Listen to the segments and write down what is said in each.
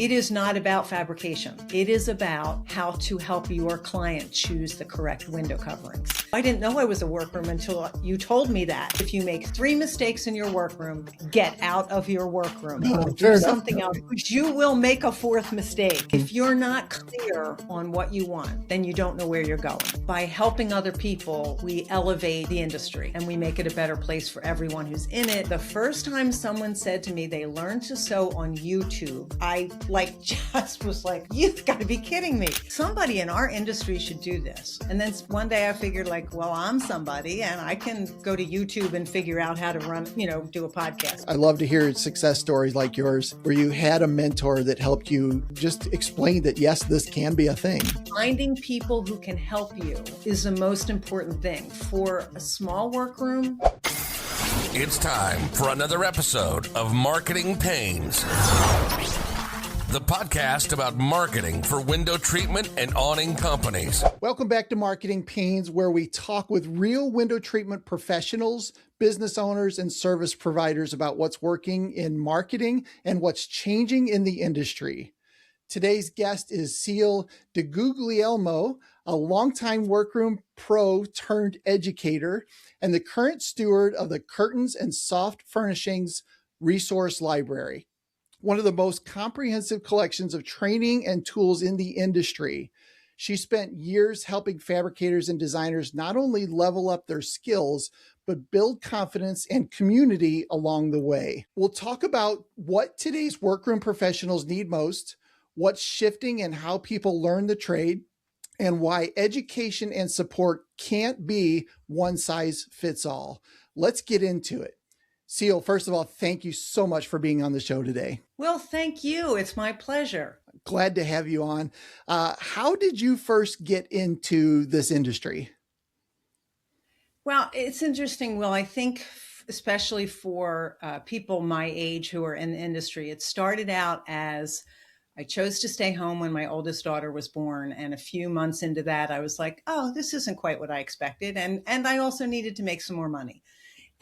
It is not about fabrication. It is about how to help your client choose the correct window coverings. I didn't know I was a workroom until you told me that. If you make 3 mistakes in your workroom, get out of your workroom. Do something else, which you will make a 4th mistake. If you're not clear on what you want, then you don't know where you're going. By helping other people, we elevate the industry and we make it a better place for everyone who's in it. The first time someone said to me they learned to sew on YouTube, I just was like, you've got to be kidding me. Somebody in our industry should do this. And then one day I figured well, I'm somebody and I can go to YouTube and figure out how to run, do a podcast. I love to hear success stories like yours, where you had a mentor that helped you just explain that, yes, this can be a thing. Finding people who can help you is the most important thing for a small workroom. It's time for another episode of Marketing Pains, the podcast about marketing for window treatment and awning companies. Welcome back to Marketing Pains, where we talk with real window treatment professionals, business owners, and service providers about what's working in marketing and what's changing in the industry. Today's guest is Ceil DiGuglielmo, a longtime workroom pro turned educator and the current steward of the Curtains and Soft Furnishings Resource Library, one of the most comprehensive collections of training and tools in the industry. She spent years helping fabricators and designers not only level up their skills, but build confidence and community along the way. We'll talk about what today's workroom professionals need most, what's shifting and how people learn the trade, and why education and support can't be one size fits all. Let's get into it. Ceil, first of all, thank you so much for being on the show today. Well, thank you. It's my pleasure. Glad to have you on. How did you first get into this industry? Well, it's interesting. Well, I think especially for people my age who are in the industry, it started out as I chose to stay home when my oldest daughter was born. And a few months into that, I was like, oh, this isn't quite what I expected. And I also needed to make some more money.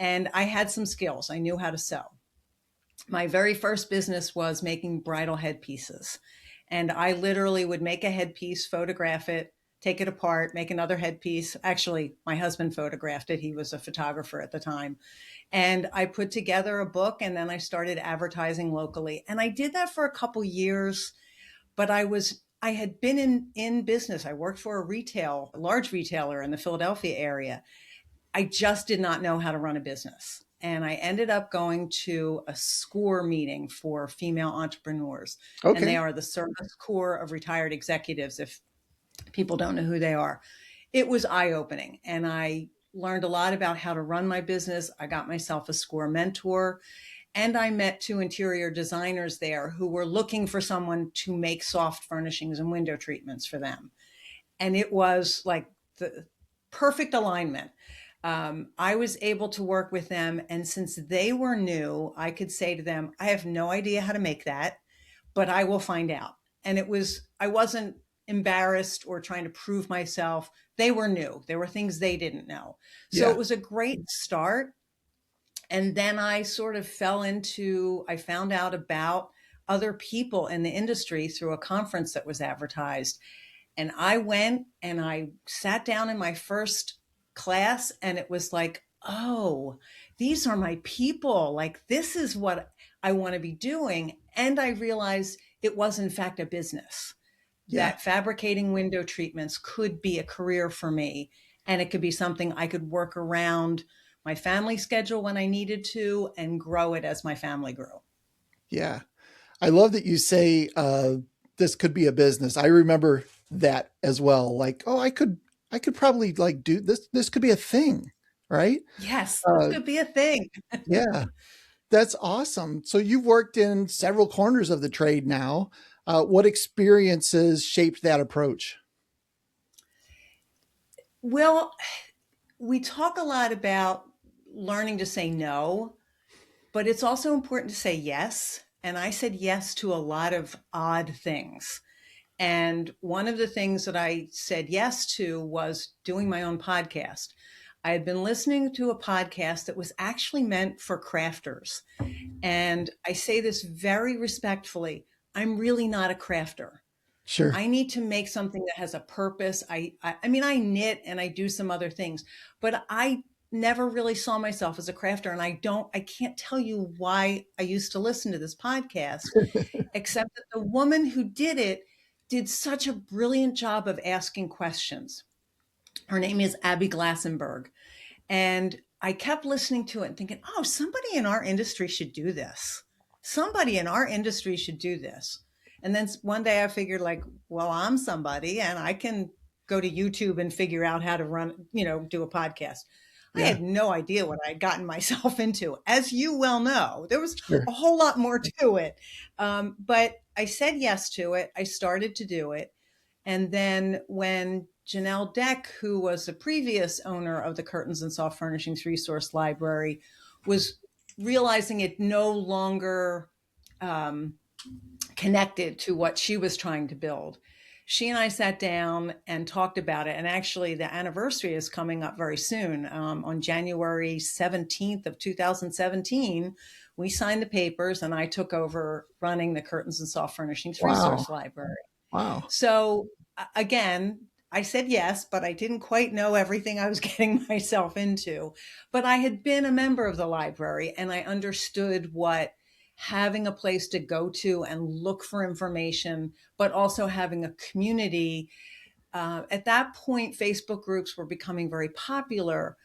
And I had some skills. I knew how to sew. My very first business was making bridal headpieces. And I literally would make a headpiece, photograph it, take it apart, make another headpiece. Actually, my husband photographed it. He was a photographer at the time. And I put together a book and then I started advertising locally. And I did that for a couple years, but I had been in business. I worked for a large retailer in the Philadelphia area. I just did not know how to run a business. And I ended up going to a SCORE meeting for female entrepreneurs. Okay. And they are the Service Corps of Retired Executives, if people don't know who they are. It was eye-opening. And I learned a lot about how to run my business. I got myself a SCORE mentor. And I met 2 interior designers there who were looking for someone to make soft furnishings and window treatments for them. And it was like the perfect alignment. I was able to work with them. And since they were new, I could say to them, I have no idea how to make that, but I will find out. And I wasn't embarrassed or trying to prove myself. They were new. There were things they didn't know. So It was a great start. And then I sort of I found out about other people in the industry through a conference that was advertised. And I went and I sat down in my first class and it was like, oh, these are my people. Like, this is what I want to be doing. And I realized it was in fact a business, that fabricating window treatments could be a career for me. And it could be something I could work around my family schedule when I needed to and grow it as my family grew. Yeah. I love that you say this could be a business. I remember that as well. Like, oh, I could probably do this. This could be a thing, right? Yes, this could be a thing. Yeah, that's awesome. So you've worked in several corners of the trade now. What experiences shaped that approach? Well, we talk a lot about learning to say no, but it's also important to say yes. And I said yes to a lot of odd things. And one of the things that I said yes to was doing my own podcast. I had been listening to a podcast that was actually meant for crafters. And I say this very respectfully. I'm really not a crafter. Sure. I need to make something that has a purpose. I mean, I knit and I do some other things, but I never really saw myself as a crafter. And I can't tell you why I used to listen to this podcast, except that the woman who did it did such a brilliant job of asking questions. Her name is Abby Glassenberg. And I kept listening to it and thinking, oh, somebody in our industry should do this. Somebody in our industry should do this. And then one day I figured, like, well, I'm somebody and I can go to YouTube and figure out how to do a podcast. I Yeah, had no idea what I'd gotten myself into. As you well know, there was sure. a whole lot more to it. But I said yes to it. I started to do it. And then when Janelle Deck, who was a previous owner of the Curtains and Soft Furnishings Resource Library, was realizing it no longer connected to what she was trying to build, she and I sat down and talked about it. And actually, the anniversary is coming up very soon. On January 17th of 2017, we signed the papers and I took over running the Curtains and Soft Furnishings Wow. Resource Library. Wow. So again, I said yes, but I didn't quite know everything I was getting myself into. But I had been a member of the library and I understood what having a place to go to and look for information, but also having a community. At that point, Facebook groups were becoming very popular,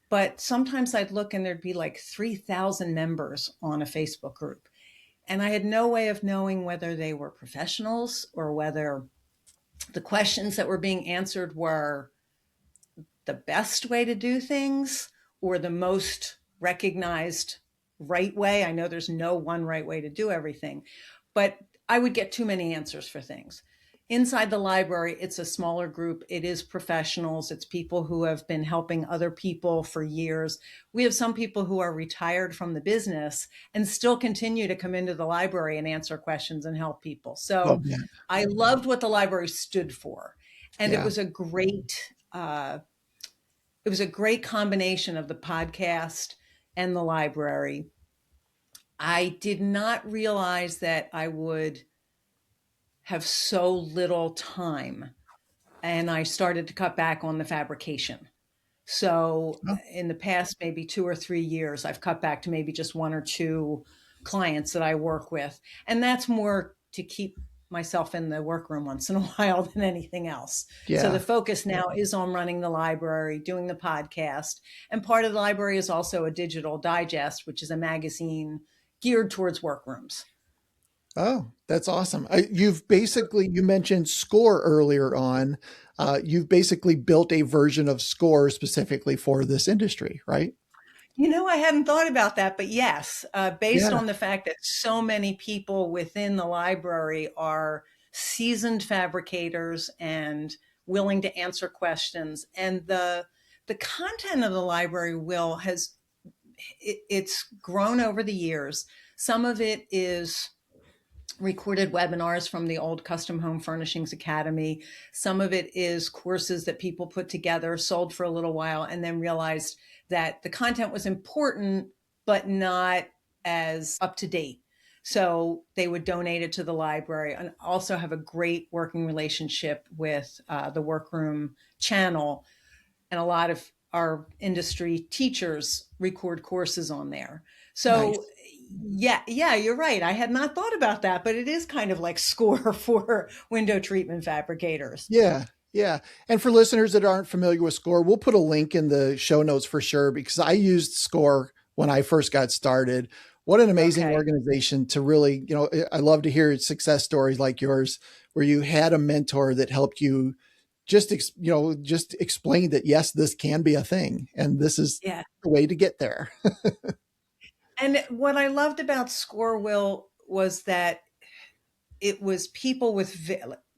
but sometimes I'd look and there'd be like 3,000 members on a Facebook group. And I had no way of knowing whether they were professionals or whether the questions that were being answered were the best way to do things or the most recognized right way. I know there's no one right way to do everything, but I would get too many answers for things. Inside the library, it's a smaller group. It is professionals. It's people who have been helping other people for years. We have some people who are retired from the business and still continue to come into the library and answer questions and help people. Love So that. I loved what the library stood for. And Yeah. it was a great combination of the podcast and the library. I did not realize that I would have so little time, and I started to cut back on the fabrication. So Oh, in the past, maybe 2 or 3 years, I've cut back to maybe just one or two clients that I work with. And that's more to keep myself in the workroom once in a while than anything else. So the yeah. focus now is on running the library, doing the podcast. And part of the library is also a digital digest, which is a magazine geared towards workrooms. Oh, that's awesome. You mentioned Score earlier on. You've basically built a version of Score specifically for this industry, right? I hadn't thought about that, but yes, based Yeah. on the fact that so many people within the library are seasoned fabricators and willing to answer questions, and the content of the library it's grown over the years. Some of it is recorded webinars from the old Custom Home Furnishings Academy. Some of it is courses that people put together, sold for a little while, and then realized that the content was important, but not as up to date. So they would donate it to the library and also have a great working relationship with the Workroom channel. And a lot of our industry teachers record courses on there. So Nice. yeah, you're right. I had not thought about that, but it is kind of like Score for window treatment fabricators. Yeah. Yeah. And for listeners that aren't familiar with Score, we'll put a link in the show notes for sure, because I used Score when I first got started. What an amazing Okay. organization to really, I love to hear success stories like yours, where you had a mentor that helped you just explain that, yes, this can be a thing. And this is Yeah. the way to get there. And what I loved about Score, Will, was that it was people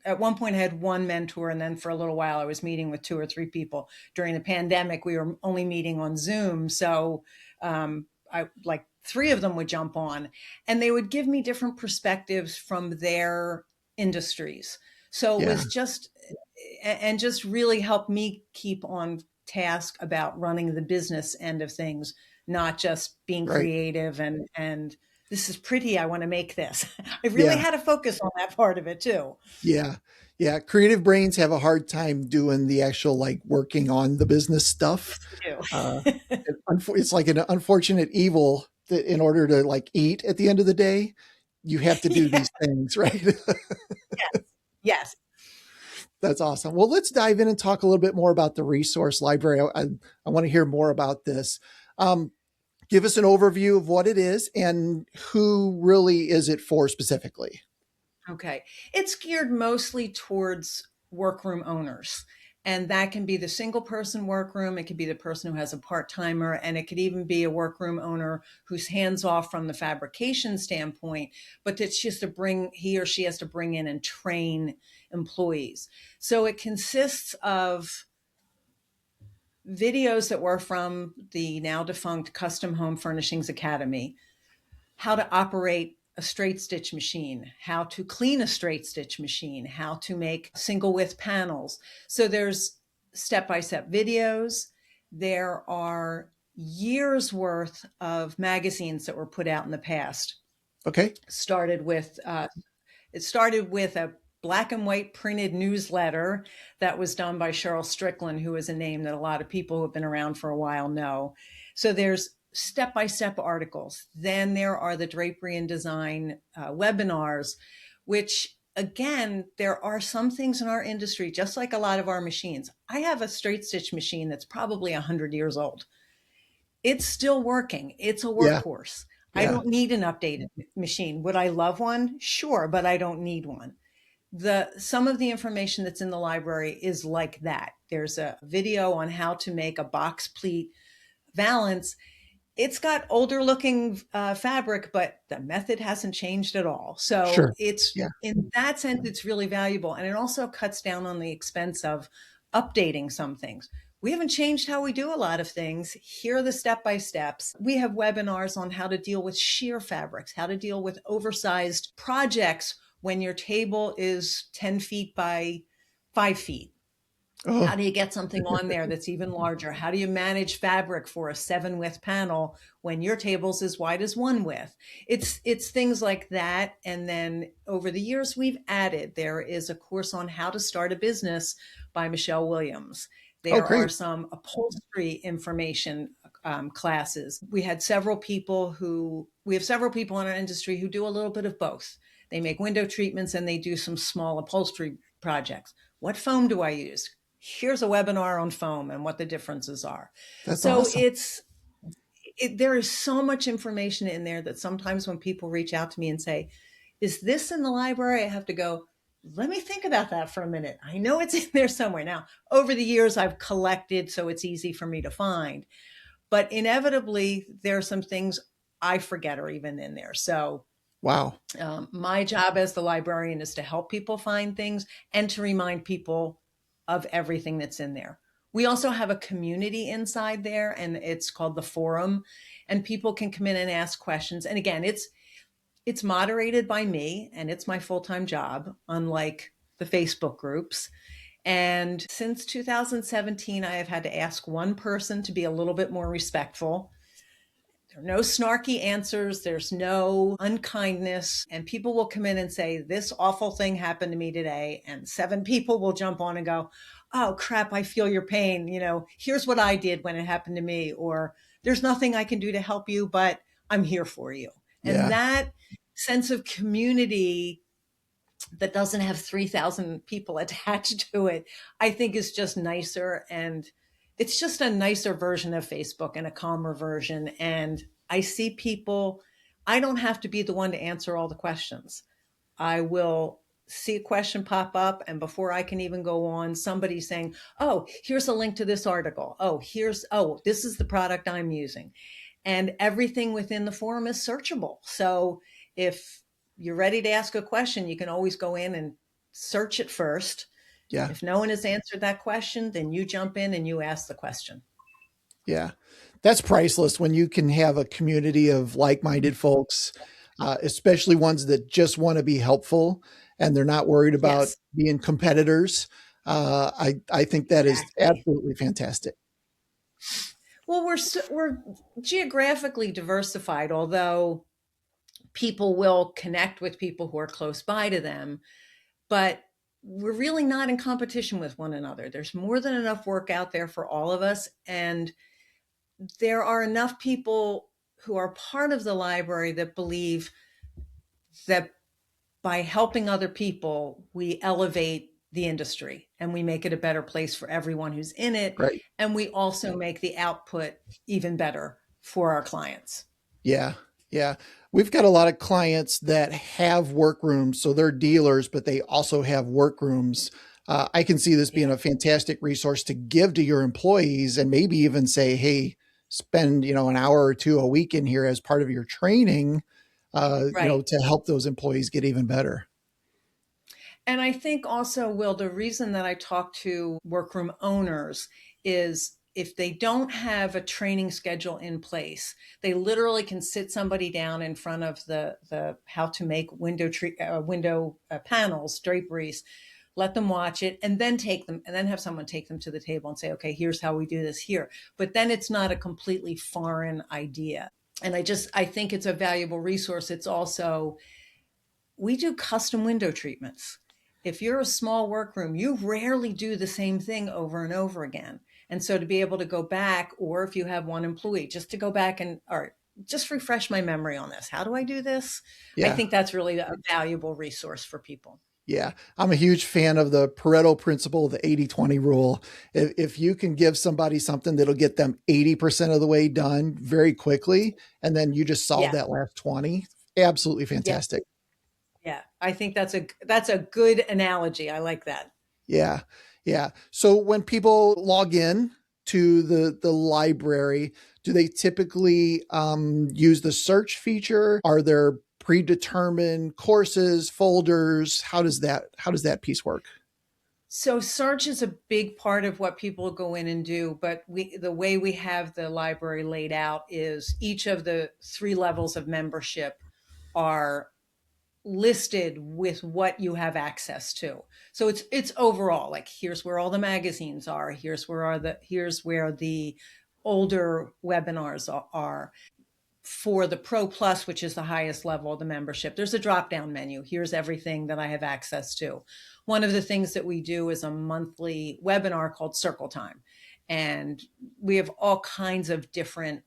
at one point I had one mentor, and then for a little while I was meeting with 2 or 3 people. During the pandemic, we were only meeting on Zoom. So I like 3 of them would jump on and they would give me different perspectives from their industries. So it Yeah. was just really helped me keep on task about running the business end of things, not just being Right. creative and this is pretty. I want to make this. I really Yeah. had to focus on that part of it too. Yeah. Yeah. Creative brains have a hard time doing the actual like working on the business stuff. Yes, you Uh, do. it's like an unfortunate evil that in order to like eat at the end of the day, you have to do Yeah. these things, right? Yes. Yes. That's awesome. Well, let's dive in and talk a little bit more about the resource library. I want to hear more about this. Um, Give us an overview of what it is and who really is it for specifically. Okay. It's geared mostly towards workroom owners. And that can be the single person workroom. It could be the person who has a part timer. And it could even be a workroom owner who's hands off from the fabrication standpoint, but that she has to bring, he or she has to bring in and train employees. So it consists of videos that were from the now defunct Custom Home Furnishings Academy, how to operate a straight stitch machine, how to clean a straight stitch machine, how to make single width panels. So there's step-by-step videos. There are years worth of magazines that were put out in the past. Okay. It started with a black and white printed newsletter that was done by Cheryl Strickland, who is a name that a lot of people who have been around for a while know. So there's step-by-step articles. Then there are the drapery and design webinars, which again, there are some things in our industry, just like a lot of our machines. I have a straight stitch machine that's probably 100 years old. It's still working. It's a Yeah. workhorse. I Yeah. don't need an updated machine. Would I love one? Sure, but I don't need one. Some of the information that's in the library is like that. There's a video on how to make a box pleat valance. It's got older looking fabric, but the method hasn't changed at all. So Sure. it's Yeah. in that sense, it's really valuable. And it also cuts down on the expense of updating some things. We haven't changed how we do a lot of things. Here are the step-by-steps. We have webinars on how to deal with sheer fabrics, how to deal with oversized projects when your table is 10 feet by 5 feet. How Oh, do you get something on there that's even larger? How do you manage fabric for a 7 width panel when your table's as wide as 1 width? It's things like that. And then over the years, we've added, there is a course on how to start a business by Michelle Williams. oh, There are great. some upholstery information classes. We have several people in our industry who do a little bit of both. They make window treatments and they do some small upholstery projects. What foam do I use? Here's a webinar on foam and what the differences are. That's So awesome. there is so much information in there that sometimes when people reach out to me and say, is this in the library? I have to go, let me think about that for a minute. I know it's in there somewhere. Now, over the years, I've collected, so it's easy for me to find. But inevitably, there are some things I forget are even in there. So Wow. my job as the librarian is to help people find things and to remind people of everything that's in there. We also have a community inside there, and it's called the forum, and people can come in and ask questions. And again, it's moderated by me, and it's my full-time job, unlike the Facebook groups. And since 2017, I have had to ask one person to be a little bit more respectful. There are no snarky answers. There's no unkindness. And people will come in and say, this awful thing happened to me today. And 7 people will jump on and go, oh, crap, I feel your pain. Here's what I did when it happened to me. Or there's nothing I can do to help you, but I'm here for you. And Yeah. that sense of community that doesn't have 3,000 people attached to it, I think is just nicer. And it's just a nicer version of Facebook and a calmer version. And I see people, I don't have to be the one to answer all the questions. I will see a question pop up, and before I can even go on, somebody's saying, oh, here's a link to this article. Oh, this is the product I'm using. And everything within the forum is searchable. So if you're ready to ask a question, you can always go in and search it first. Yeah. If no one has answered that question, then you jump in and you ask the question. Yeah. That's priceless when you can have a community of like-minded folks, especially ones that just want to be helpful and they're not worried about Yes, being competitors. I think that is exactly. absolutely fantastic. Well, we're geographically diversified, although People will connect with people who are close by to them, but we're really not in competition with one another. There's more than enough work out there for all of us. And there are enough people who are part of the library that believe that by helping other people, we elevate the industry and we make it a better place for everyone who's in it. Right. And we also make the output even better for our clients. Yeah. Yeah. We've got a lot of clients that have workrooms. So they're dealers, but they also have workrooms. I can see this being a fantastic resource to give to your employees and maybe even say, hey, spend, an hour or two a week in here as part of your training, Right. to help those employees get even better. And I think also, Will, the reason that I talk to workroom owners is if they don't have a training schedule in place, they literally can sit somebody down in front of the how to make window panels, draperies, let them watch it, and then have someone take them to the table and say, okay, here's how we do this here. But then it's not a completely foreign idea. And I think it's a valuable resource. It's also, we do custom window treatments. If you're a small workroom, you rarely do the same thing over and over again. And so to be able to go back, or if you have one employee, just to go back and, or just refresh my memory on this. How do I do this? I Yeah. think that's really a valuable resource for people. Yeah. I'm a huge fan of the Pareto principle, the 80-20 rule. If you can give somebody something that'll get them 80% of the way done very quickly, and then you just solve Yeah. that last 20, absolutely Yeah. fantastic. Yeah. I think that's a good analogy. I like that. Yeah. Yeah. So when people log in to the library, do they typically use the search feature? Are there predetermined courses, folders? How does that piece work? So search is a big part of what people go in and do, but the way we have the library laid out is each of the 3 levels of membership are listed with what you have access to. So it's overall, like, here's where all the magazines are, here's where the older webinars are. For the Pro Plus, which is the highest level of the membership, there's a drop down menu. Here's everything that I have access to. One of the things that we do is a monthly webinar called Circle Time. And we have all kinds of different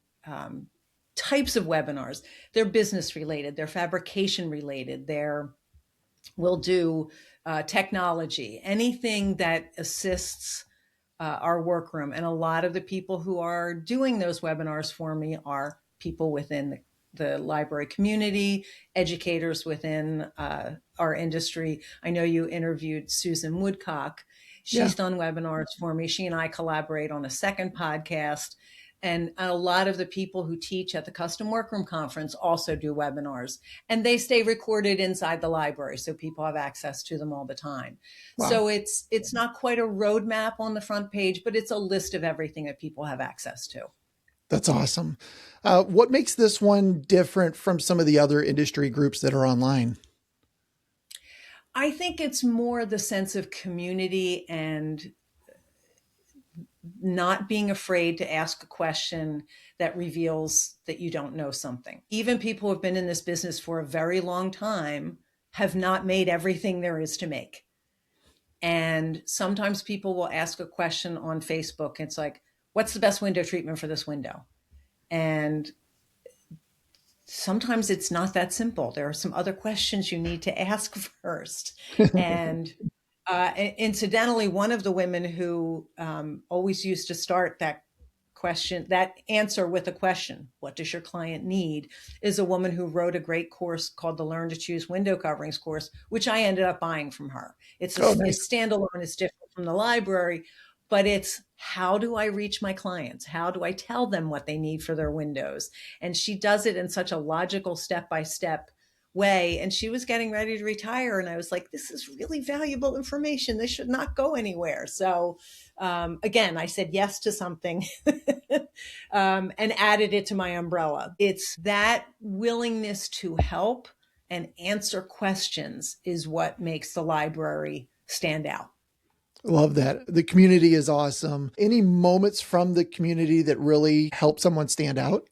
types of webinars. They're business related, they're fabrication related, we'll do technology, anything that assists our workroom. And a lot of the people who are doing those webinars for me are people within the library community, educators within our industry. I know you interviewed Susan Woodcock. Yeah. She's done webinars for me. She and I collaborate on a second podcast. And a lot of the people who teach at the Custom Workroom Conference also do webinars, and they stay recorded inside the library, so people have access to them all the time. Wow. So it's not quite a roadmap on the front page, but it's a list of everything that people have access to. That's awesome. What makes this one different from some of the other industry groups that are online? I think it's more the sense of community and not being afraid to ask a question that reveals that you don't know something. Even people who have been in this business for a very long time have not made everything there is to make. And sometimes people will ask a question on Facebook. It's like, what's the best window treatment for this window? And sometimes it's not that simple. There are some other questions you need to ask first. And incidentally, one of the women who always used to start that answer with a question, what does your client need, is a woman who wrote a great course called the Learn to Choose Window Coverings course, which I ended up buying from her. It's Nice. standalone, it's different from the library, but it's, how do I reach my clients? How do I tell them what they need for their windows? And she does it in such a logical step-by-step way. And she was getting ready to retire. And I was like, this is really valuable information. This should not go anywhere. So again, I said yes to something and added it to my umbrella. It's that willingness to help and answer questions is what makes the library stand out. Love that. The community is awesome. Any moments from the community that really help someone stand out?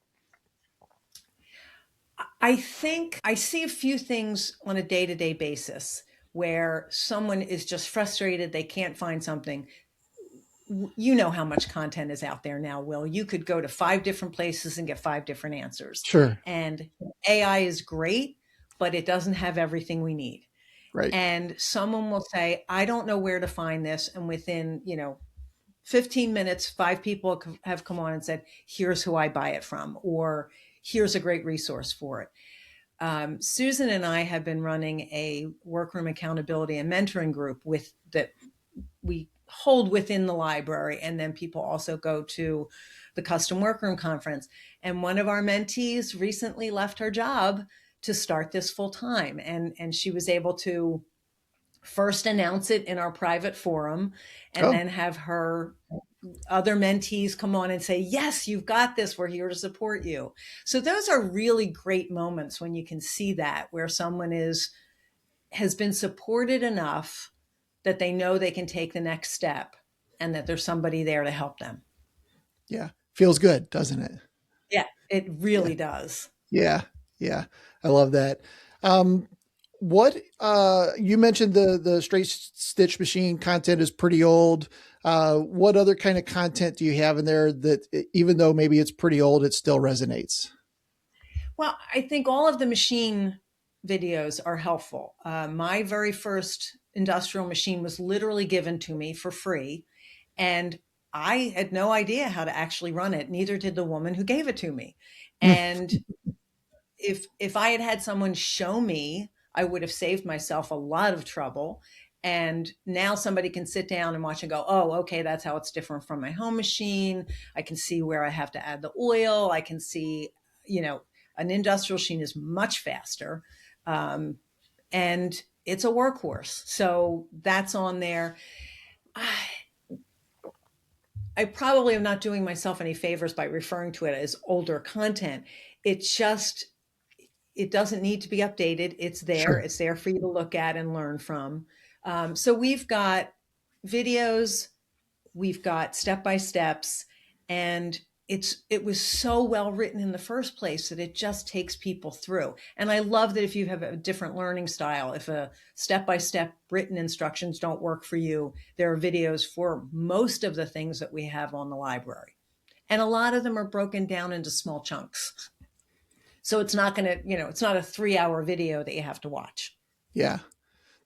I think I see a few things on a day-to-day basis where someone is just frustrated they can't find something. You know how much content is out there now, Will. You could go to 5 different places and get 5 different answers. Sure. And AI is great, but it doesn't have everything we need. Right. And someone will say, I don't know where to find this. And within, 15 minutes, 5 people have come on and said, here's who I buy it from, or here's a great resource for it. Susan and I have been running a workroom accountability and mentoring group with that we hold within the library. And then people also go to the custom workroom conference. And one of our mentees recently left her job to start this full time. And she was able to first announce it in our private forum and then have her other mentees come on and say, yes, you've got this. We're here to support you. So those are really great moments when you can see that where someone has been supported enough that they know they can take the next step and that there's somebody there to help them. Yeah. Feels good, doesn't it? Yeah, it really does. Yeah. Yeah. I love that. What you mentioned the straight stitch machine content is pretty old. What other kind of content do you have in there that even though maybe it's pretty old, it still resonates? Well, I think all of the machine videos are helpful. My very first industrial machine was literally given to me for free, and I had no idea how to actually run it. Neither did the woman who gave it to me. And if I had had someone show me, I would have saved myself a lot of trouble. And now somebody can sit down and watch and go, oh, okay, that's how it's different from my home machine. I can see where I have to add the oil. I can see, an industrial machine is much faster. And it's a workhorse. So that's on there. I probably am not doing myself any favors by referring to it as older content. It doesn't need to be updated. It's there. Sure. It's there for you to look at and learn from. So we've got videos, we've got step-by-steps, and it was so well written in the first place that it just takes people through. And I love that if you have a different learning style, if a step-by-step written instructions don't work for you, there are videos for most of the things that we have on the library. And a lot of them are broken down into small chunks. So it's not going to, it's not a 3-hour video that you have to watch. Yeah.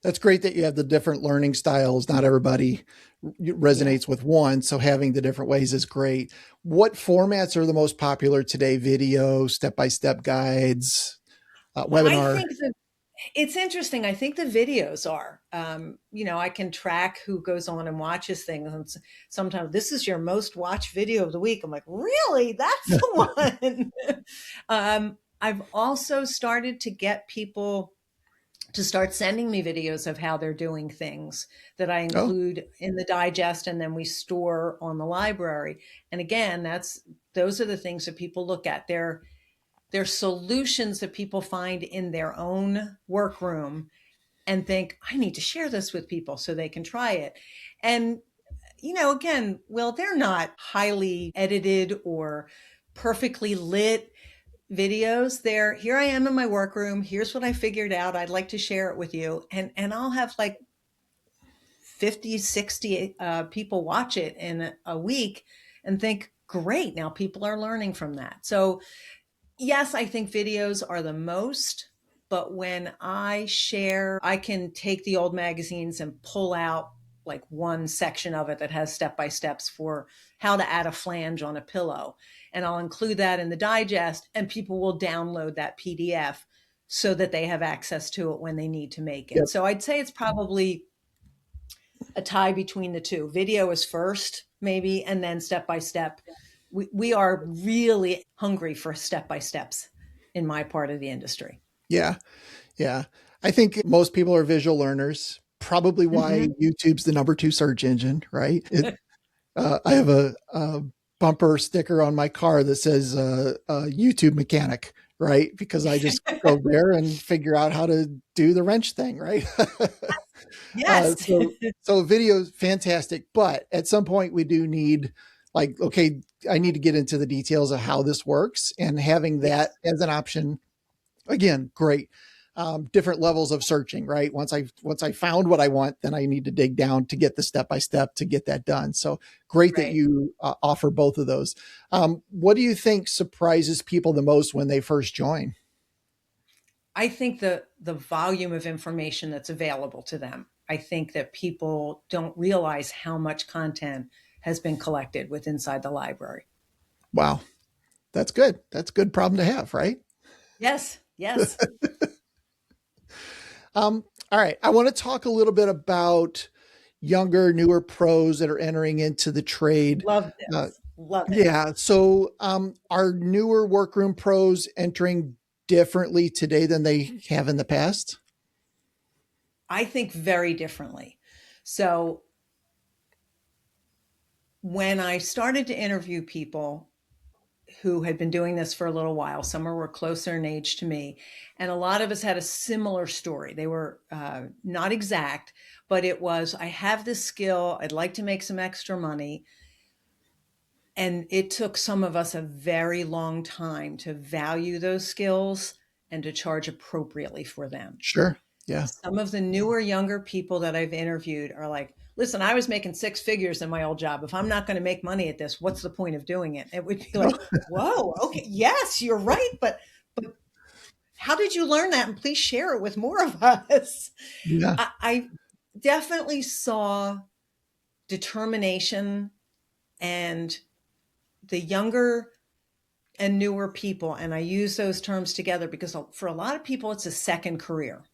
That's great that you have the different learning styles. Not everybody resonates with one. So having the different ways is great. What formats are the most popular today? Video, step-by-step guides, webinar? I think it's interesting. I think the videos are, I can track who goes on and watches things. And sometimes this is your most watched video of the week. I'm like, really? That's the one. I've also started to get people to start sending me videos of how they're doing things that I include in the digest and then we store on the library. And again, those are the things that people look at. They're solutions that people find in their own workroom and think, I need to share this with people so they can try it. And, again, well, they're not highly edited or perfectly lit videos. They're, here I am in my workroom. Here's what I figured out. I'd like to share it with you. And I'll have like 50, 60 people watch it in a week and think, great, now people are learning from that. So yes, I think videos are the most, but when I share, I can take the old magazines and pull out like one section of it that has step-by-steps for how to add a flange on a pillow. And I'll include that in the digest and people will download that PDF so that they have access to it when they need to make it. Yep. So I'd say it's probably a tie between the two. Video is first, maybe, and then step-by-step. We are really hungry for step-by-steps in my part of the industry. Yeah. Yeah. I think most people are visual learners, probably why YouTube's the number 2 search engine, right? I have a bumper sticker on my car that says YouTube mechanic, right? Because I just go there and figure out how to do the wrench thing, right? Yes. So video is fantastic, but at some point we do need okay, I need to get into the details of how this works, and having that as an option Again, great. Different levels of searching, right? Once I found what I want, then I need to dig down to get the step by step to get that done. So great that Right. you offer both of those. What do you think surprises people the most when they first join? I think the volume of information that's available to them. I think that people don't realize how much content has been collected with inside the library. Wow, that's good. That's a good problem to have, right? Yes, yes. All right. I want to talk a little bit about younger, newer pros that are entering into the trade. Love Uh, this. Love it. yeah. So, are newer workroom pros entering differently today than they have in the past? I think very differently. So when I started to interview people who had been doing this for a little while, some were closer in age to me, and a lot of us had a similar story. They were not exact, but it was, I have this skill, I'd like to make some extra money. And it took some of us a very long time to value those skills and to charge appropriately for them. Sure. Yeah. Some of the newer, younger people that I've interviewed are like, listen, I was making six figures in my old job. If I'm not going to make money at this, what's the point of doing it? It would be like, whoa, okay, yes, you're right. But how did you learn that? And please share it with more of us. Yeah. I definitely saw determination and the younger and newer people. And I use those terms together because for a lot of people, it's a second career,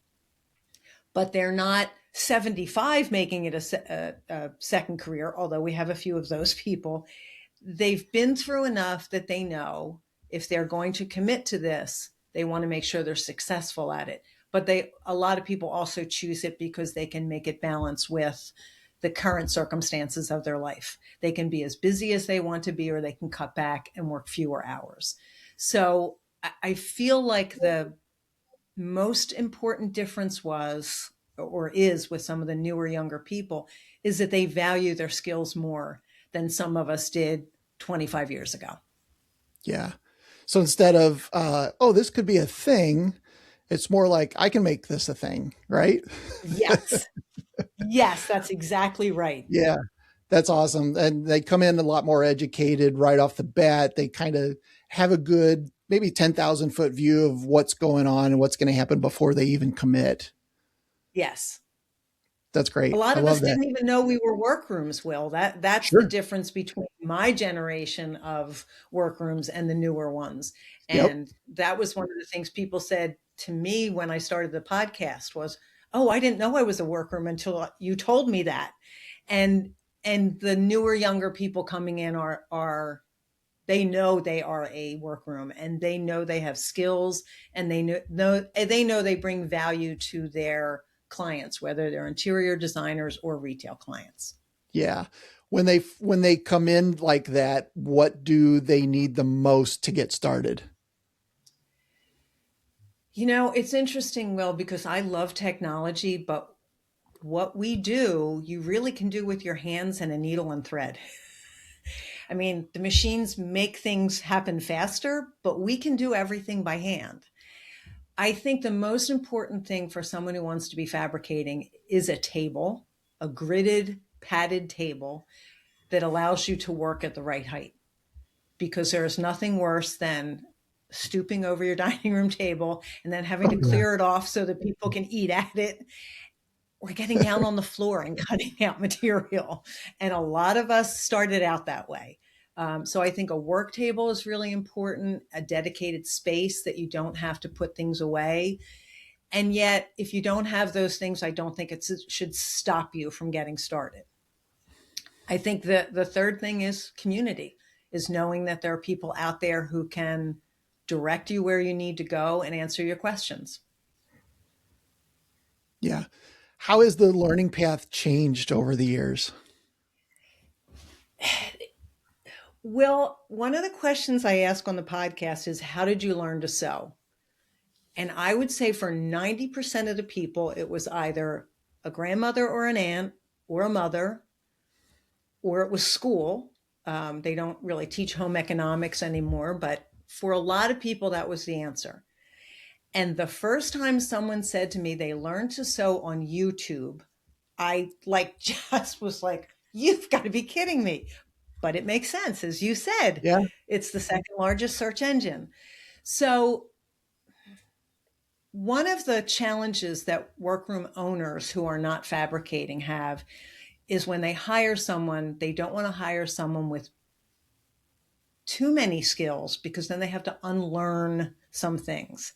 but they're not 75 making it a second career, although we have a few of those people. They've been through enough that they know if they're going to commit to this, they want to make sure they're successful at it. But a lot of people also choose it because they can make it balance with the current circumstances of their life. They can be as busy as they want to be, or they can cut back and work fewer hours. So I feel like the most important difference was, or is, with some of the newer, younger people, is that they value their skills more than some of us did 25 years ago. Yeah. So instead of, oh, this could be a thing, it's more like I can make this a thing, right? Yes. Yes, that's exactly right. Yeah. That's awesome. And they come in a lot more educated right off the bat. They kind of have a good, maybe 10,000-foot view of what's going on and what's going to happen before they even commit. Yes. That's A great. lot I of us love that. didn't even know we were workrooms, Will. That's the Sure. difference between my generation of workrooms and the newer ones. Yep. And that was one of the things people said to me when I started the podcast was, "Oh, I didn't know I was a workroom until you told me that." And the newer, younger people coming in are they know they are a workroom, and they know they have skills, and they know they bring value to their clients, whether they're interior designers or retail clients. Yeah. When they come in like that, what do they need the most to get started? It's interesting, Will, because I love technology, but what we do, you really can do with your hands and a needle and thread. I mean, the machines make things happen faster, but we can do everything by hand. I think the most important thing for someone who wants to be fabricating is a table, a gridded, padded table that allows you to work at the right height. Because there is nothing worse than stooping over your dining room table and then having to Oh, yeah. clear it off so that people can eat at it, or getting down on the floor and cutting out material. And a lot of us started out that way. So I think a work table is really important, a dedicated space that you don't have to put things away. And yet, if you don't have those things, I don't think it should stop you from getting started. I think that the third thing is community, is knowing that there are people out there who can direct you where you need to go and answer your questions. Yeah. How has the learning path changed over the years? Well, one of the questions I ask on the podcast is, how did you learn to sew? And I would say for 90% of the people, it was either a grandmother or an aunt or a mother, or it was school. They don't really teach home economics anymore, but for a lot of people, that was the answer. And the first time someone said to me they learned to sew on YouTube, I like just was like, you've got to be kidding me. But it makes sense. As you said, Yeah. it's the second largest search engine. So one of the challenges that workroom owners who are not fabricating have is when they hire someone, they don't want to hire someone with too many skills because then they have to unlearn some things.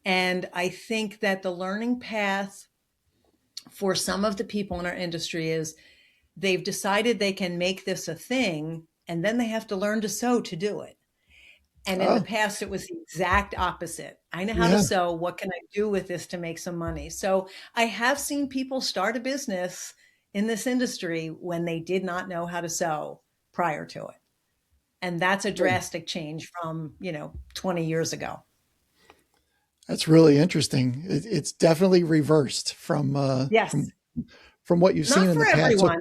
And I think that the learning path for some of the people in our industry is they've decided they can make this a thing and then they have to learn to sew to do it. And in the Oh, past, it was the exact opposite. I know how to yeah. sew. What can I do with this to make some money? So I have seen people start a business in this industry when they did not know how to sew prior to it. And that's a drastic change from, 20 years ago. That's really interesting. It's definitely reversed Yes. from what you've seen Not in for the past. So, everyone.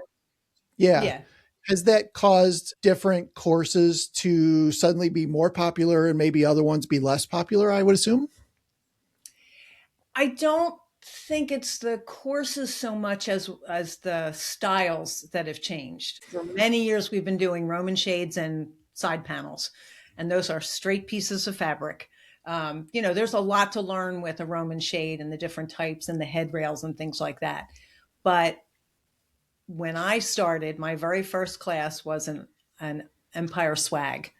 yeah. Yeah. Has that caused different courses to suddenly be more popular and maybe other ones be less popular, I would assume? I don't think it's the courses so much as the styles that have changed. For many years, we've been doing Roman shades and side panels, and those are straight pieces of fabric. There's a lot to learn with a Roman shade and the different types and the head rails and things like that. But when I started, my very first class was an Empire swag,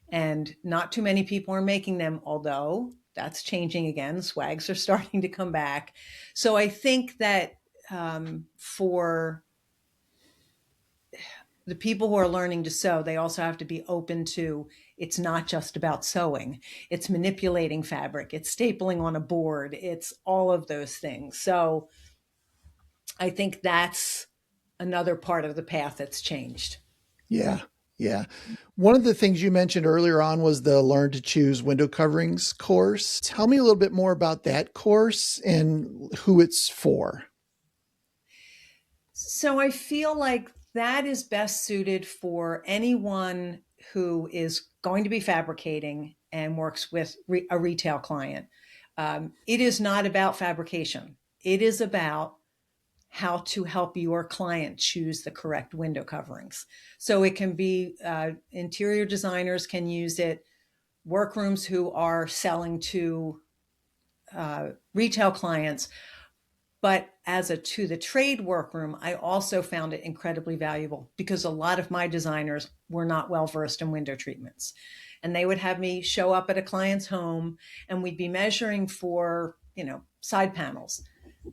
and not too many people are making them, although that's changing again. Swags are starting to come back. So I think that for the people who are learning to sew, they also have to be open to it's not just about sewing, it's manipulating fabric, it's stapling on a board, it's all of those things. So I think that's another part of the path that's changed. Yeah. Yeah. One of the things you mentioned earlier on was the Learn to Choose Window Coverings course. Tell me a little bit more about that course and who it's for. So I feel like that is best suited for anyone who is going to be fabricating and works with a retail client. It is not about fabrication. It is about how to help your client choose the correct window coverings. So it can be interior designers can use it, workrooms who are selling to retail clients. But as a to the trade workroom, I also found it incredibly valuable because a lot of my designers were not well versed in window treatments. And they would have me show up at a client's home and we'd be measuring for, side panels.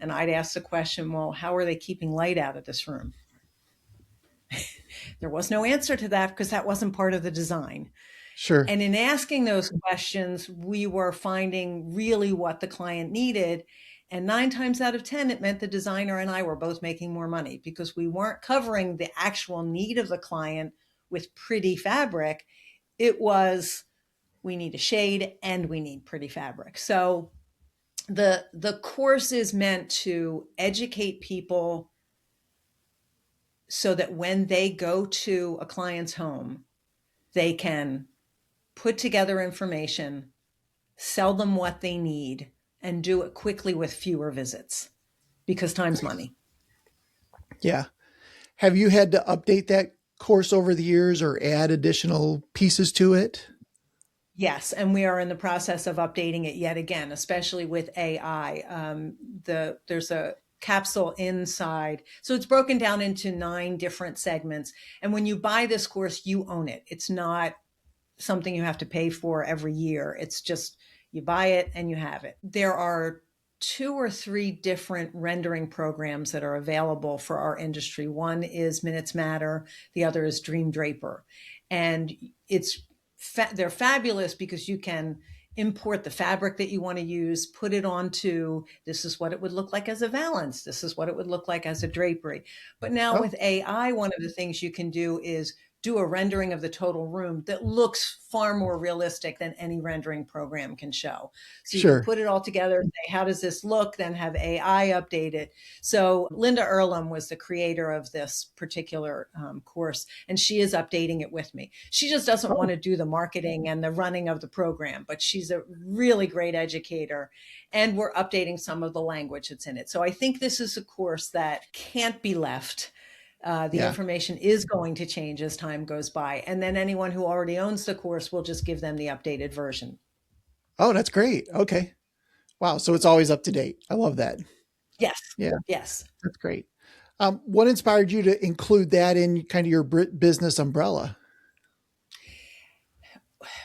And I'd ask the question, well, how are they keeping light out of this room? There was no answer to that because that wasn't part of the design. Sure. And in asking those questions, we were finding really what the client needed. And 9 times out of 10, it meant the designer and I were both making more money because we weren't covering the actual need of the client with pretty fabric. It was, we need a shade and we need pretty fabric. So the course is meant to educate people so that when they go to a client's home, they can put together information, sell them what they need, and do it quickly with fewer visits because time's money. Yeah. Have you had to update that course over the years or add additional pieces to it? Yes, and we are in the process of updating it yet again, especially with AI. There's a capsule inside. So it's broken down into 9 different segments. And when you buy this course, you own it. It's not something you have to pay for every year. It's just you buy it and you have it. There are 2 or 3 different rendering programs that are available for our industry. One is Minutes Matter, the other is Dream Draper. And they're fabulous because you can import the fabric that you want to use, put it onto, this is what it would look like as a valance. This is what it would look like as a drapery. But now Oh, with AI, one of the things you can do is do a rendering of the total room that looks far more realistic than any rendering program can show. So you can Sure. put it all together and say, how does this look? Then have AI update it. So Linda Earlham was the creator of this particular course, and she is updating it with me. She just doesn't want Oh, to do the marketing and the running of the program, but she's a really great educator, and we're updating some of the language that's in it. So I think this is a course that can't be left. The yeah. information is going to change as time goes by. And then anyone who already owns the course will just give them the updated version. Oh, that's great. Okay. Wow. So it's always up to date. I love that. Yes. Yeah, Yes. that's great. What inspired you to include that in kind of your business umbrella?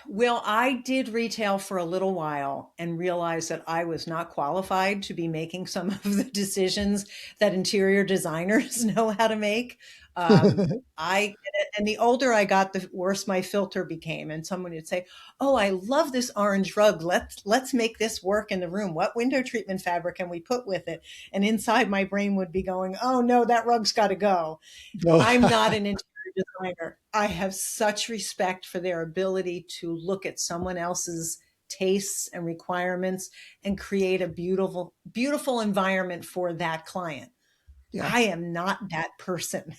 Well, I did retail for a little while and realized that I was not qualified to be making some of the decisions that interior designers know how to make. I and the older I got, the worse my filter became. And someone would say, "Oh, I love this orange rug. Let's make this work in the room. What window treatment fabric can we put with it?" And inside my brain would be going, "Oh no, that rug's got to go." No. I'm not an interior designer. I have such respect for their ability to look at someone else's tastes and requirements and create a beautiful, beautiful environment for that client. Yeah. I am not that person.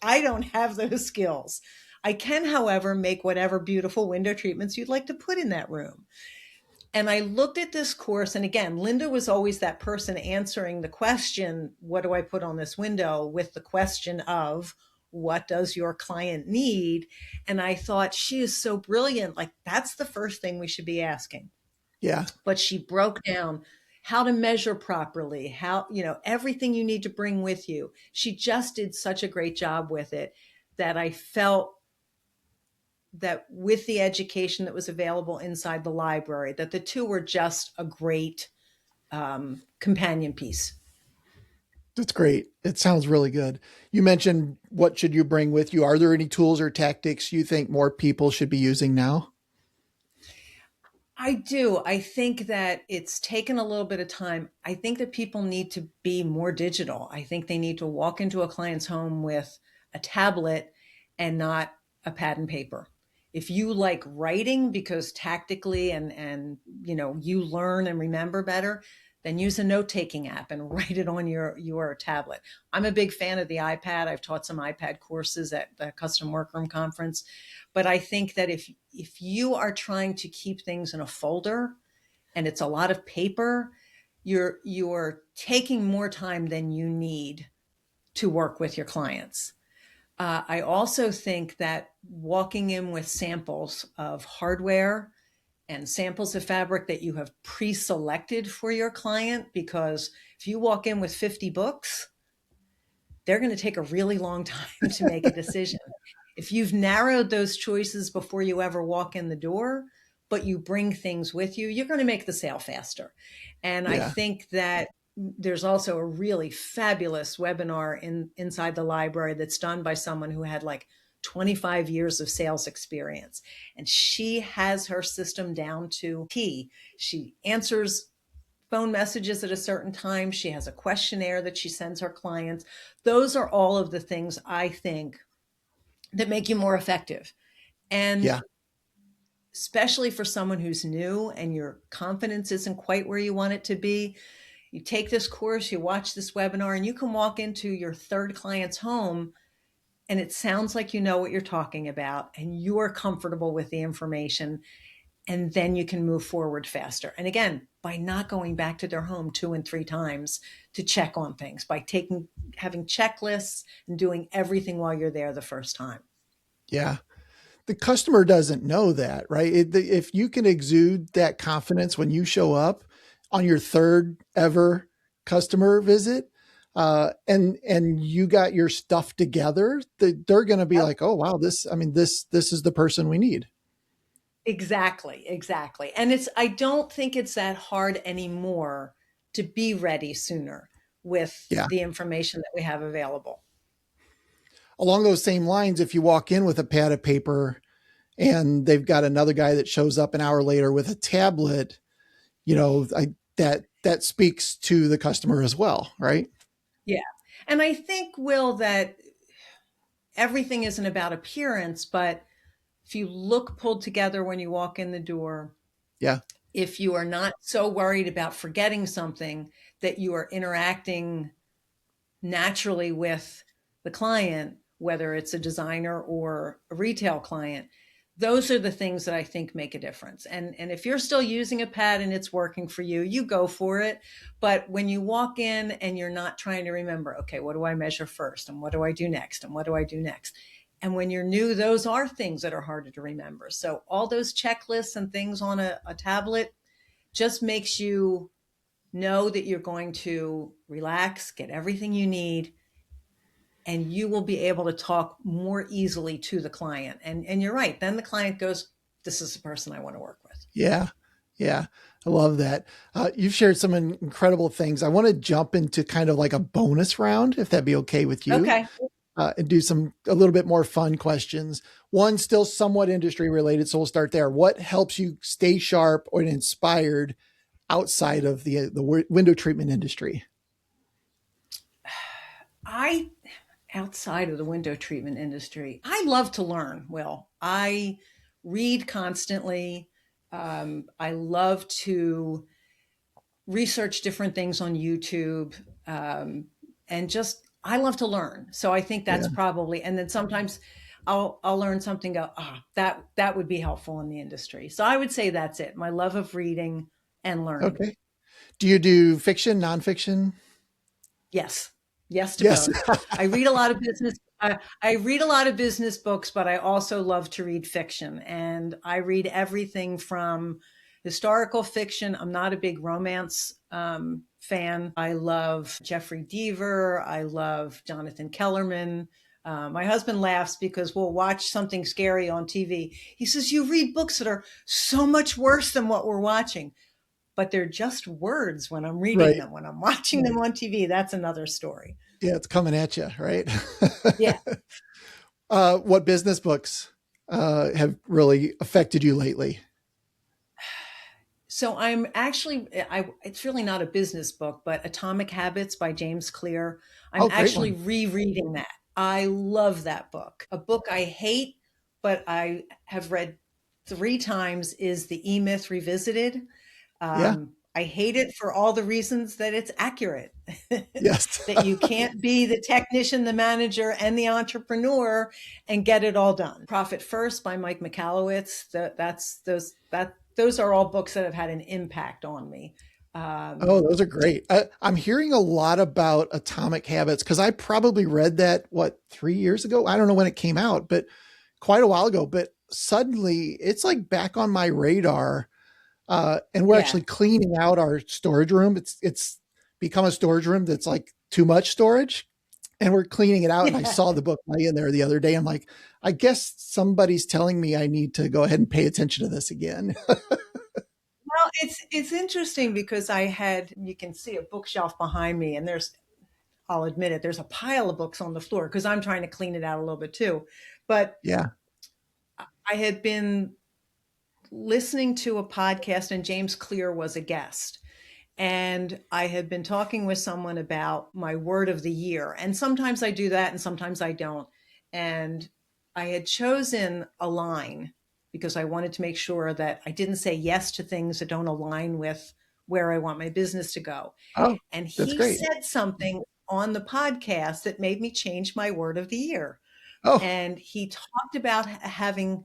I don't have those skills. I can, however, make whatever beautiful window treatments you'd like to put in that room. And I looked at this course, and again, Linda was always that person answering the question, what do I put on this window, with the question of, what does your client need? And I thought, she is so brilliant. Like, that's the first thing we should be asking. Yeah. But she broke down how to measure properly, how, everything you need to bring with you. She just did such a great job with it that I felt that with the education that was available inside the library, that the two were just a great companion piece. That's great. It sounds really good. You mentioned what should you bring with you? Are there any tools or tactics you think more people should be using now? I do. I think that it's taken a little bit of time. I think that people need to be more digital. I think they need to walk into a client's home with a tablet and not a pad and paper. If you like writing because tactically and you learn and remember better, then use a note-taking app and write it on your tablet. I'm a big fan of the iPad. I've taught some iPad courses at the Custom Workroom conference. But I think that if you are trying to keep things in a folder and it's a lot of paper, you're taking more time than you need to work with your clients. I also think that walking in with samples of hardware and samples of fabric that you have pre-selected for your client, because if you walk in with 50 books, they're going to take a really long time to make a decision. If you've narrowed those choices before you ever walk in the door, but you bring things with you, you're going to make the sale faster. And I Yeah. think that there's also a really fabulous webinar inside the library that's done by someone who had like 25 years of sales experience. And she has her system down to T. She answers phone messages at a certain time. She has a questionnaire that she sends her clients. Those are all of the things I think that make you more effective. And Yeah. especially for someone who's new and your confidence isn't quite where you want it to be, you take this course, you watch this webinar, and you can walk into your third client's home and it sounds like you know what you're talking about and you're comfortable with the information. And then you can move forward faster. And again, by not going back to their home 2 and 3 times to check on things, by having checklists and doing everything while you're there the first time. Yeah. The customer doesn't know that, right? If you can exude that confidence when you show up on your third ever customer visit, and you got your stuff together, they're going to be like, oh, wow, this is the person we need. Exactly. And I don't think it's that hard anymore to be ready sooner with Yeah. the information that we have available. Along those same lines, if you walk in with a pad of paper and they've got another guy that shows up an hour later with a tablet, that speaks to the customer as well, right? Yeah. And I think, Will, that everything isn't about appearance, but if you look pulled together when you walk in the door, Yeah. if you are not so worried about forgetting something that you are interacting naturally with the client, whether it's a designer or a retail client, those are the things that I think make a difference. And if you're still using a pad and it's working for you, you go for it. But when you walk in and you're not trying to remember, okay, what do I measure first? And what do I do next? And what do I do next? And when you're new, those are things that are harder to remember. So all those checklists and things on a tablet just makes you know that you're going to relax, get everything you need, and you will be able to talk more easily to the client. And you're right. Then the client goes, this is the person I want to work with. Yeah. Yeah. I love that. You've shared some incredible things. I want to jump into kind of like a bonus round, if that'd be okay with you. Okay. And do a little bit more fun questions. One still somewhat industry related. So we'll start there. What helps you stay sharp or inspired outside of the window treatment industry? Outside of the window treatment industry, I love to learn. Will, I read constantly. I love to research different things on YouTube, and just I love to learn. So I think that's probably. And then sometimes I'll learn something. Go, that would be helpful in the industry. So I would say that's it. My love of reading and learning. Okay. Do you do fiction, nonfiction? Yes. Yes to both. I read a lot of business. I read a lot of business books, but I also love to read fiction. And I read everything from historical fiction. I'm not a big romance fan. I love Jeffrey Deaver. I love Jonathan Kellerman. My husband laughs because we'll watch something scary on TV. He says, you read books that are so much worse than what we're watching. But they're just words when I'm reading them. When I'm watching them on TV, that's another story. Yeah, it's coming at you, right? Yeah. What business books have really affected you lately? So I'm actually, it's really not a business book, but Atomic Habits by James Clear. I'm actually rereading that. I love that book. A book I hate, but I have read 3 times is The E-Myth Revisited. I hate it for all the reasons that it's accurate. Yes. That you can't be the technician, the manager, and the entrepreneur and get it all done. Profit First by Mike Michalowicz. Those are all books that have had an impact on me. Those are great. I'm hearing a lot about Atomic Habits because I probably read that, 3 years ago? I don't know when it came out, but quite a while ago. But suddenly it's like back on my radar. And we're actually cleaning out our storage room. It's become a storage room that's like too much storage, and we're cleaning it out. And I saw the book lay in there the other day. I'm like, I guess somebody's telling me I need to go ahead and pay attention to this again. Well, it's interesting because you can see a bookshelf behind me, and I'll admit it, there's a pile of books on the floor because I'm trying to clean it out a little bit too. But I had been listening to a podcast, and James Clear was a guest. And I had been talking with someone about my word of the year. And sometimes I do that and sometimes I don't. And I had chosen align because I wanted to make sure that I didn't say yes to things that don't align with where I want my business to go. And he said something on the podcast that made me change my word of the year. And he talked about having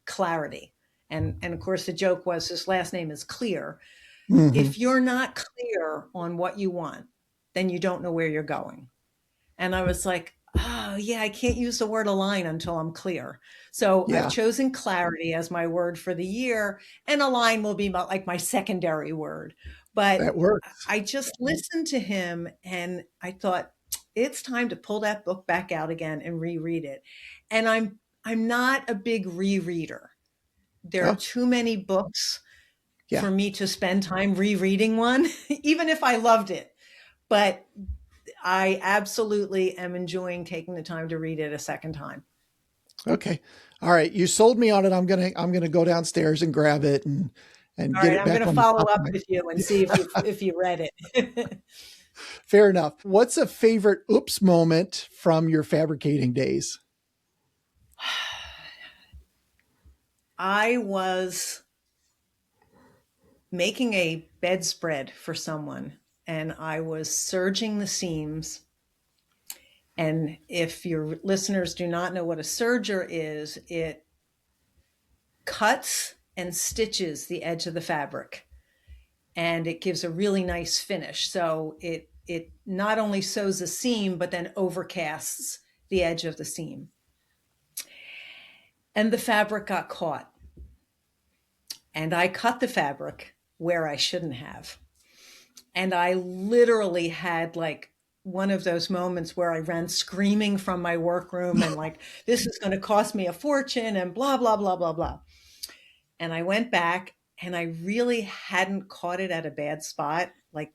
clarity. And of course, the joke was his last name is Clear. Mm-hmm. If you're not clear on what you want, then you don't know where you're going. And I was like, I can't use the word align until I'm clear. So I've chosen clarity as my word for the year, and align will be like my secondary word. But that works. I just listened to him and I thought, it's time to pull that book back out again and reread it. And I'm not a big rereader. There are too many books for me to spend time rereading one, even if I loved it. But I absolutely am enjoying taking the time to read it a second time. Okay. All right. You sold me on it. I'm gonna go downstairs and grab it and get it back. I'm gonna follow up with you and see if you read it. Fair enough. What's a favorite oops moment from your fabricating days? I was making a bedspread for someone and I was serging the seams. And if your listeners do not know what a serger is, it cuts and stitches the edge of the fabric and it gives a really nice finish. So it not only sews a seam, but then overcasts the edge of the seam. And the fabric got caught. And I cut the fabric where I shouldn't have. And I literally had like one of those moments where I ran screaming from my workroom and like, this is going to cost me a fortune and blah, blah, blah, blah, blah. And I went back and I really hadn't caught it at a bad spot. Like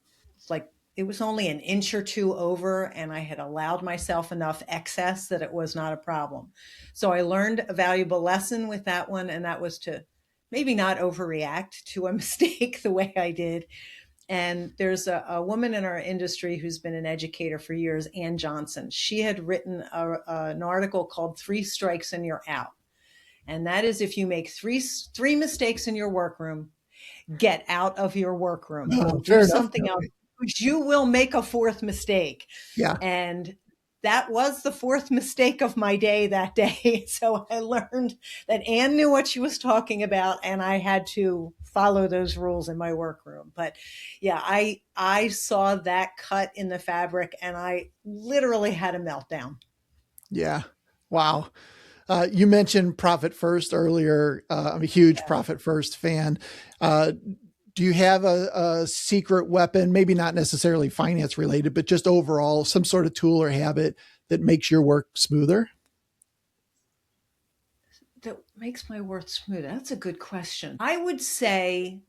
it was only an inch or two over and I had allowed myself enough excess that it was not a problem. So I learned a valuable lesson with that one. And that was to maybe not overreact to a mistake the way I did. And there's a woman in our industry who's been an educator for years, Ann Johnson. She had written an article called 3 Strikes and You're Out. And that is if you make three mistakes in your workroom, get out of your workroom. Do something else, because you will make a 4th mistake. Yeah. And that was the 4th mistake of my day that day. So I learned that Anne knew what she was talking about and I had to follow those rules in my workroom. But yeah, I saw that cut in the fabric and I literally had a meltdown. Yeah. Wow. You mentioned Profit First earlier. I'm a huge Profit First fan. Do you have a secret weapon, maybe not necessarily finance related, but just overall some sort of tool or habit that makes your work smoother? That makes my work smoother? That's a good question. I would say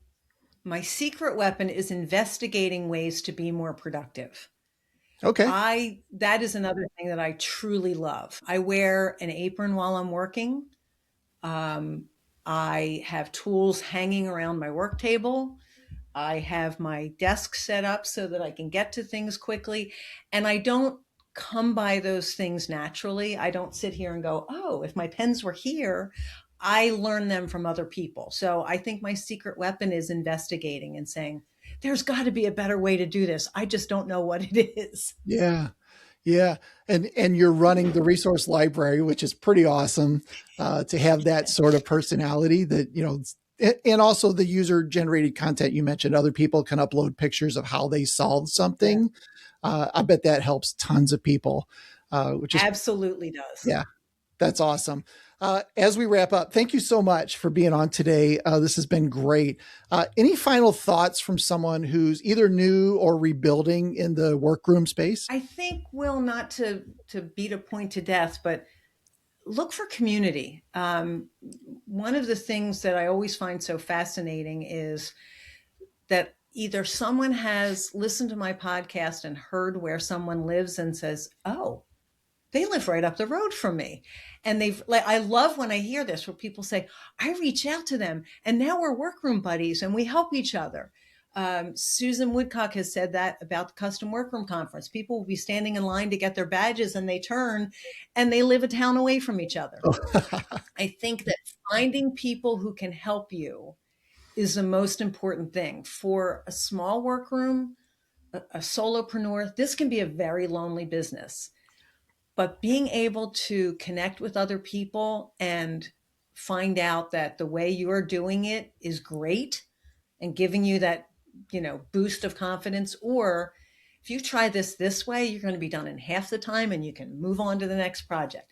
my secret weapon is investigating ways to be more productive. Okay. That is another thing that I truly love. I wear an apron while I'm working. I have tools hanging around my work table. I have my desk set up so that I can get to things quickly. And I don't come by those things naturally. I don't sit here and go, oh, if my pens were here, I learn them from other people. So I think my secret weapon is investigating and saying, there's got to be a better way to do this. I just don't know what it is. Yeah. Yeah. And you're running the resource library, which is pretty awesome to have that sort of personality that, and also the user generated content. You mentioned other people can upload pictures of how they solved something. Yeah. I bet that helps tons of people, which is absolutely does. Yeah. That's awesome. As we wrap up, thank you so much for being on today. This has been great. Any final thoughts from someone who's either new or rebuilding in the workroom space? I think, Will, not to beat a point to death, but look for community. One of the things that I always find so fascinating is that either someone has listened to my podcast and heard where someone lives and says, oh, they live right up the road from me. And I love when I hear this, where people say, I reach out to them and now we're workroom buddies and we help each other. Susan Woodcock has said that about the Custom Workroom Conference. People will be standing in line to get their badges and they turn and they live a town away from each other. I think that finding people who can help you is the most important thing. For a small workroom, a solopreneur, this can be a very lonely business. But being able to connect with other people and find out that the way you're doing it is great and giving you that, boost of confidence, or if you try this way, you're going to be done in half the time and you can move on to the next project.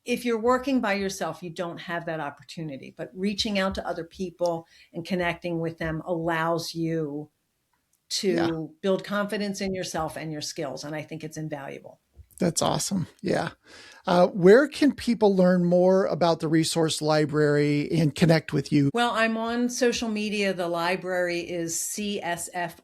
If you're working by yourself, you don't have that opportunity, but reaching out to other people and connecting with them allows you to build confidence in yourself and your skills. And I think it's invaluable. That's awesome. Yeah. Where can people learn more about the resource library and connect with you? Well, I'm on social media. The library is csfrl.org.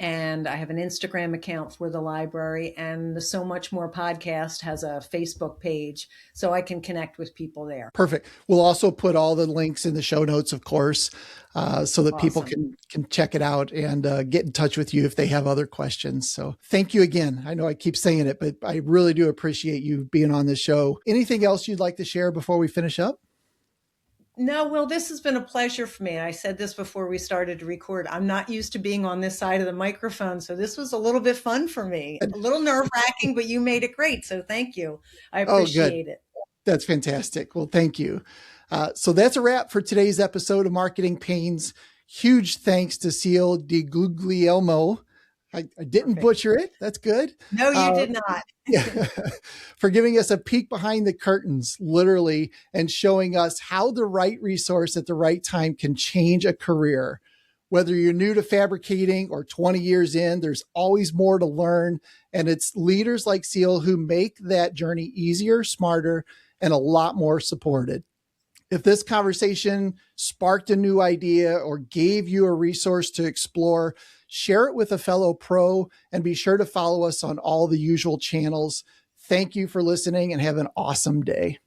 And I have an Instagram account for the library, and the So Much More podcast has a Facebook page, so I can connect with people there. Perfect. We'll also put all the links in the show notes, of course, so that people Awesome. can check it out and get in touch with you if they have other questions. So thank you again. I know I keep saying it, but I really do appreciate you being on this show. Anything else you'd like to share before we finish up? No, Will, this has been a pleasure for me. I said this before we started to record. I'm not used to being on this side of the microphone, so this was a little bit fun for me. A little nerve-wracking, but you made it great, so thank you. I Oh, good. appreciate it. That's fantastic. Well, thank you. So that's a wrap for today's episode of Marketing Pains. Huge thanks to Ceil DiGuglielmo. I didn't Perfect. butcher it. That's good. No, you did not. Yeah, for giving us a peek behind the curtains, literally, and showing us how the right resource at the right time can change a career. Whether you're new to fabricating or 20 years in, there's always more to learn. And it's leaders like Ceil who make that journey easier, smarter, and a lot more supported. If this conversation sparked a new idea or gave you a resource to explore, share it with a fellow pro and be sure to follow us on all the usual channels. Thank you for listening and have an awesome day.